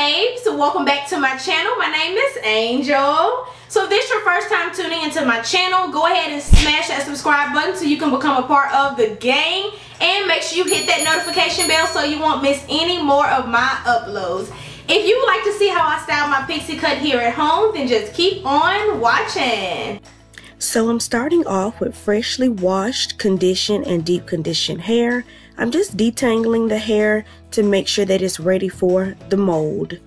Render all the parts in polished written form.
babes, welcome back to my channel. My name is Angel. So if this is your first time tuning into my channel, go ahead and smash that subscribe button so you can become a part of the gang, and make sure you hit that notification bell so you won't miss any more of my uploads. If you would like to see how I style my pixie cut here at home, then just keep on watching. So I'm starting off with freshly washed, conditioned, and deep conditioned hair. I'm just detangling the hair to make sure that it's ready for the mold.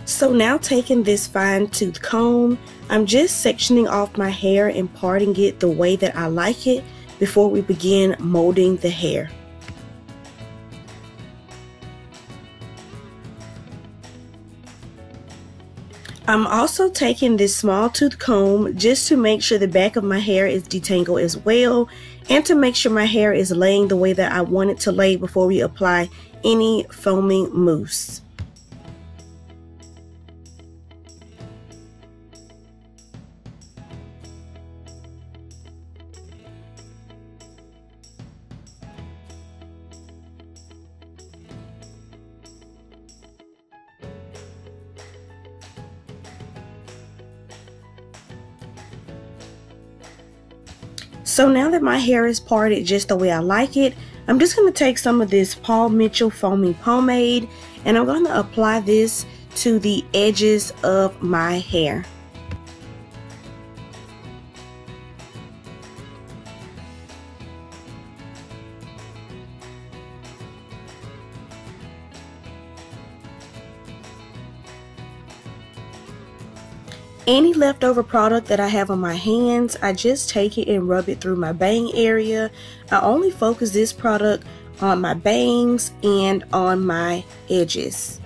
So now taking this fine-tooth comb, I'm just sectioning off my hair and parting it the way that I like it before we begin molding the hair. I'm also taking this small tooth comb just to make sure the back of my hair is detangled as well, and to make sure my hair is laying the way that I want it to lay before we apply any foaming mousse. So now that my hair is parted just the way I like it, I'm just going to take some of this Paul Mitchell foaming pomade, and I'm going to apply this to the edges of my hair. Any leftover product that I have on my hands, I just take it and rub it through my bang area. I only focus this product on my bangs and on my edges.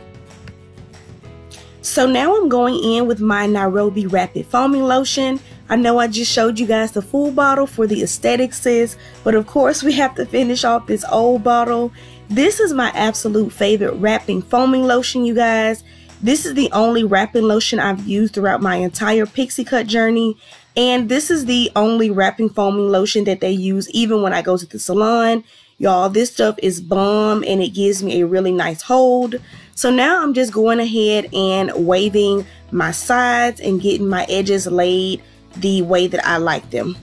So now I'm going in with my Nairobi Rapid Foaming Lotion. I know I just showed you guys the full bottle for the aesthetics, but of course we have to finish off this old bottle. This is my absolute favorite wrapping foaming lotion, you guys. This is the only wrapping lotion I've used throughout my entire pixie cut journey, and this is the only wrapping foaming lotion that they use even when I go to the salon. Y'all, this stuff is bomb and it gives me a really nice hold. So now I'm just going ahead and waving my sides and getting my edges laid the way that I like them.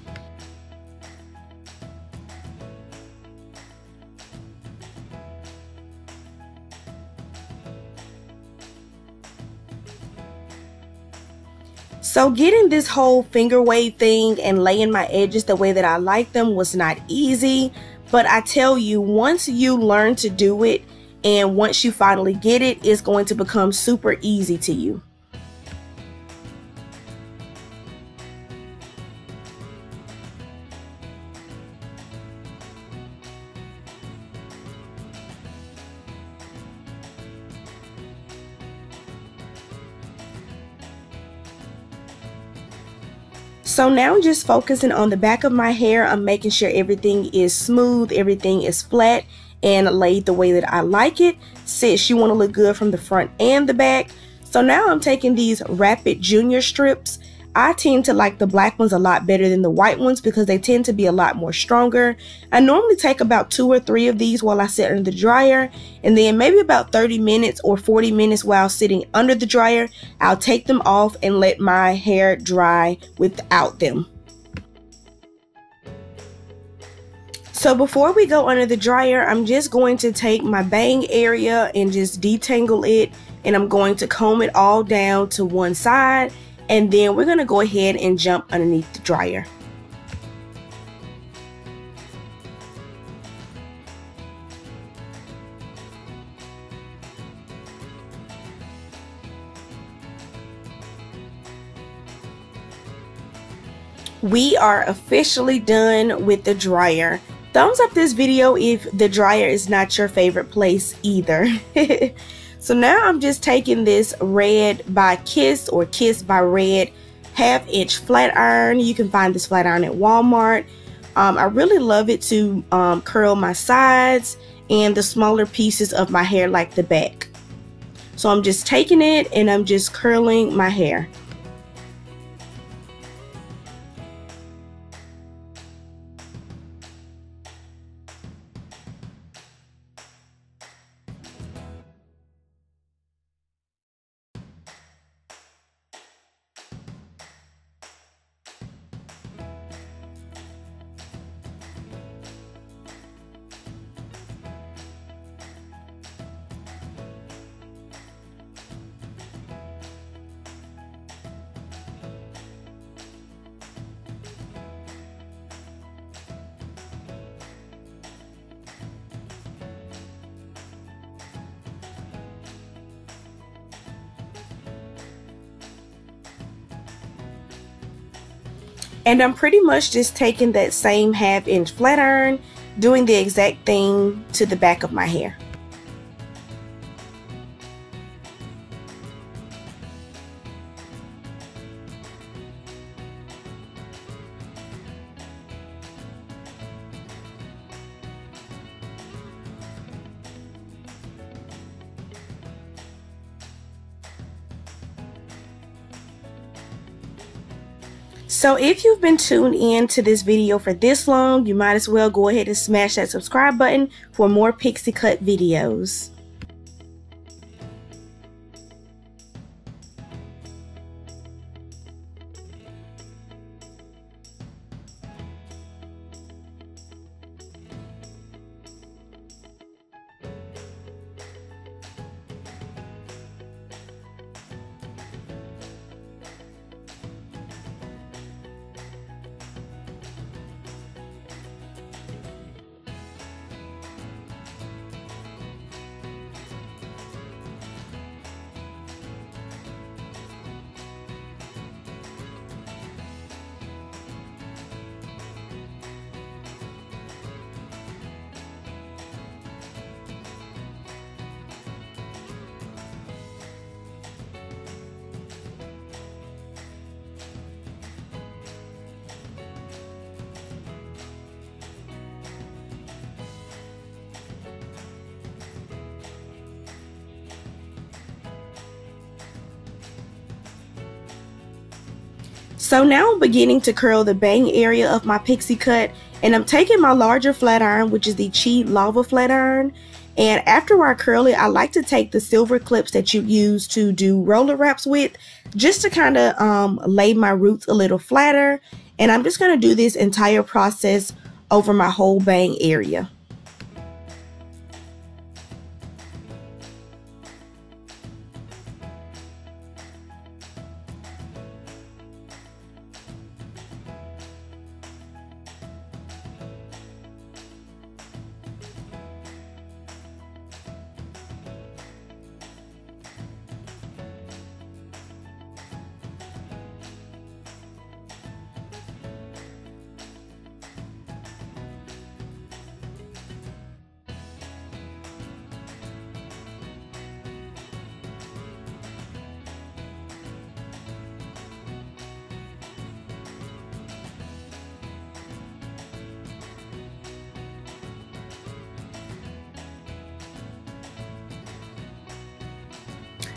So getting this whole finger wave thing and laying my edges the way that I like them was not easy, but I tell you, once you learn to do it and once you finally get it, it's going to become super easy to you. So now just focusing on the back of my hair, I'm making sure everything is smooth, everything is flat and laid the way that I like it, since you want to look good from the front and the back. So now I'm taking these Rapid Junior strips. I tend to like the black ones a lot better than the white ones because they tend to be a lot more stronger. I normally take about 2 or 3 of these while I sit under the dryer, and then maybe about 30 minutes or 40 minutes while sitting under the dryer, I'll take them off and let my hair dry without them. So before we go under the dryer, I'm just going to take my bang area and just detangle it, and I'm going to comb it all down to one side. And then we're going to go ahead and jump underneath the dryer. We are officially done with the dryer. Thumbs up this video if the dryer is not your favorite place either. So now I'm just taking this Red by Kiss or Kiss by Red 1/2-inch flat iron. You can find this flat iron at Walmart. I really love it to curl my sides and the smaller pieces of my hair like the back. So I'm just taking it and I'm just curling my hair. And I'm pretty much just taking that same 1/2 inch flat iron, doing the exact thing to the back of my hair. So if you've been tuned in to this video for this long, you might as well go ahead and smash that subscribe button for more pixie cut videos. So now I'm beginning to curl the bang area of my pixie cut, and I'm taking my larger flat iron, which is the Chi Lava flat iron, and after I curl it, I like to take the silver clips that you use to do roller wraps with, just to kind of lay my roots a little flatter. And I'm just going to do this entire process over my whole bang area.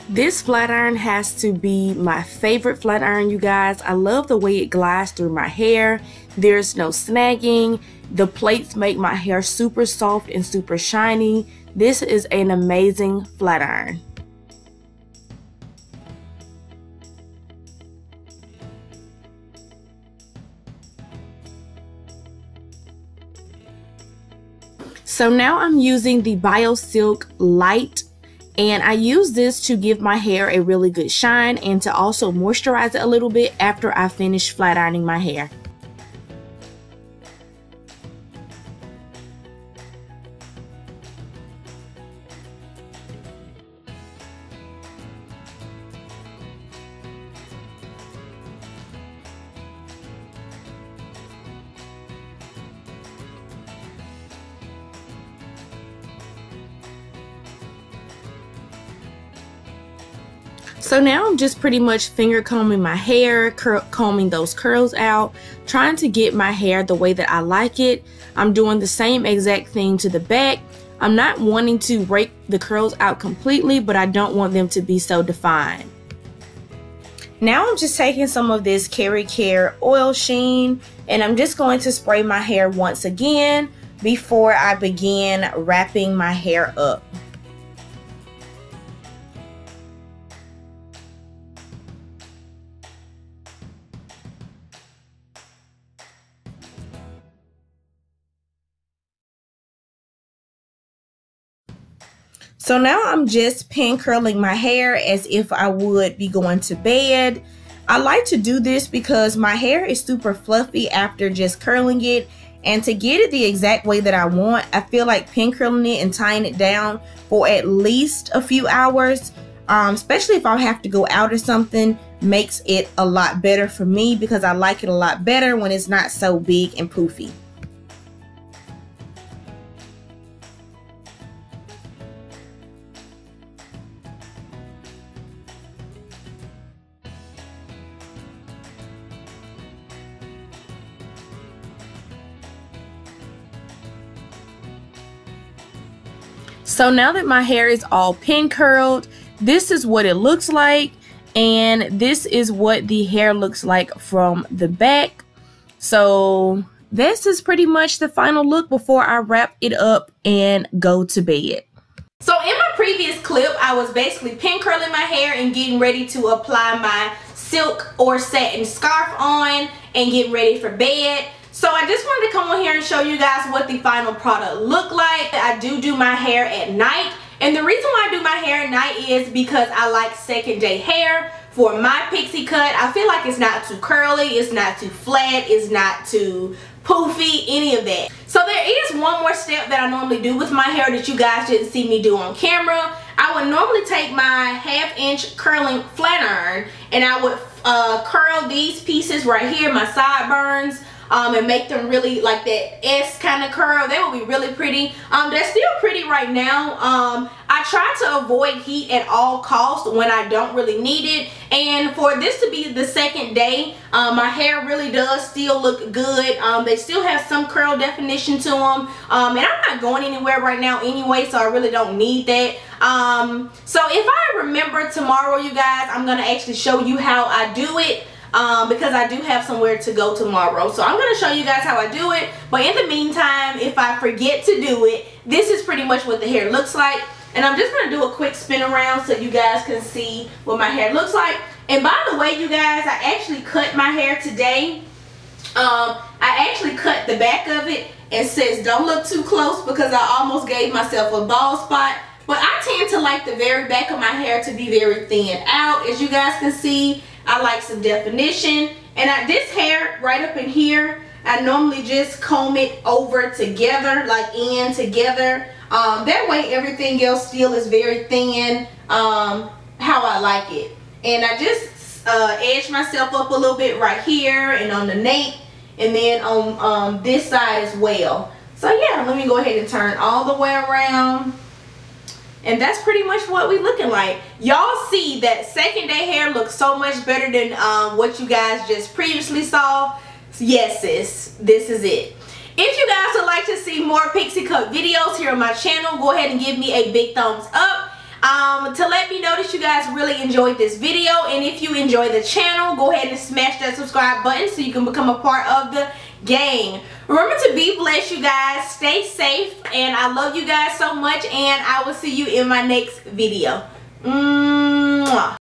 This flat iron has to be my favorite flat iron, you guys. I love the way it glides through my hair. There's no snagging. The plates make my hair super soft and super shiny. This is an amazing flat iron. So now I'm using the Bio Silk Light, and I use this to give my hair a really good shine and to also moisturize it a little bit after I finish flat ironing my hair. So now I'm just pretty much finger combing my hair, combing those curls out, trying to get my hair the way that I like it. I'm doing the same exact thing to the back. I'm not wanting to rake the curls out completely, but I don't want them to be so defined. Now I'm just taking some of this Carry Care oil sheen, and I'm just going to spray my hair once again before I begin wrapping my hair up. So now I'm just pin curling my hair as if I would be going to bed. I like to do this because my hair is super fluffy after just curling it, and to get it the exact way that I want, I feel like pin curling it and tying it down for at least a few hours, especially if I have to go out or something, makes it a lot better for me because I like it a lot better when it's not so big and poofy. So now that my hair is all pin curled, this is what it looks like, and this is what the hair looks like from the back. So this is pretty much the final look before I wrap it up and go to bed. So in my previous clip, I was basically pin curling my hair and getting ready to apply my silk or satin scarf on and get ready for bed. So I just wanted to come on here and show you guys what the final product looked like. I do my hair at night, and the reason why I do my hair at night is because I like second day hair. For my pixie cut, I feel like it's not too curly, it's not too flat, it's not too poofy, any of that. So there is one more step that I normally do with my hair that you guys didn't see me do on camera. I would normally take my 1/2 inch curling flat iron and I would curl these pieces right here, my sideburns, and make them really like that S kind of curl. They will be really pretty. They're still pretty right now. I try to avoid heat at all costs when I don't really need it. And for this to be the second day, my hair really does still look good. They still have some curl definition to them. And I'm not going anywhere right now anyway, so I really don't need that. So if I remember tomorrow, you guys, I'm going to actually show you how I do it. Because I do have somewhere to go tomorrow. So I'm going to show you guys how I do it. But in the meantime, if I forget to do it, this is pretty much what the hair looks like. And I'm just going to do a quick spin around so you guys can see what my hair looks like. And by the way, you guys, I actually cut my hair today. I actually cut the back of it and says don't look too close because I almost gave myself a bald spot. But I tend to like the very back of my hair to be very thin out. As you guys can see, I like some definition. And this hair right up in here, I normally just comb it over together, like in together. That way everything else still is very thin, how I like it. And I just edge myself up a little bit right here and on the nape, and then on this side as well. So yeah, let me go ahead and turn all the way around. And that's pretty much what we looking like. Y'all see that second day hair looks so much better than what you guys just previously saw. Yes, sis, this is it. If you guys would like to see more pixie cut videos here on my channel, go ahead and give me a big thumbs up to let me know that you guys really enjoyed this video. And if you enjoy the channel, go ahead and smash that subscribe button so you can become a part of the gang. Remember to be blessed, you guys. Stay safe, and I love you guys so much, and I will see you in my next video. Mwah.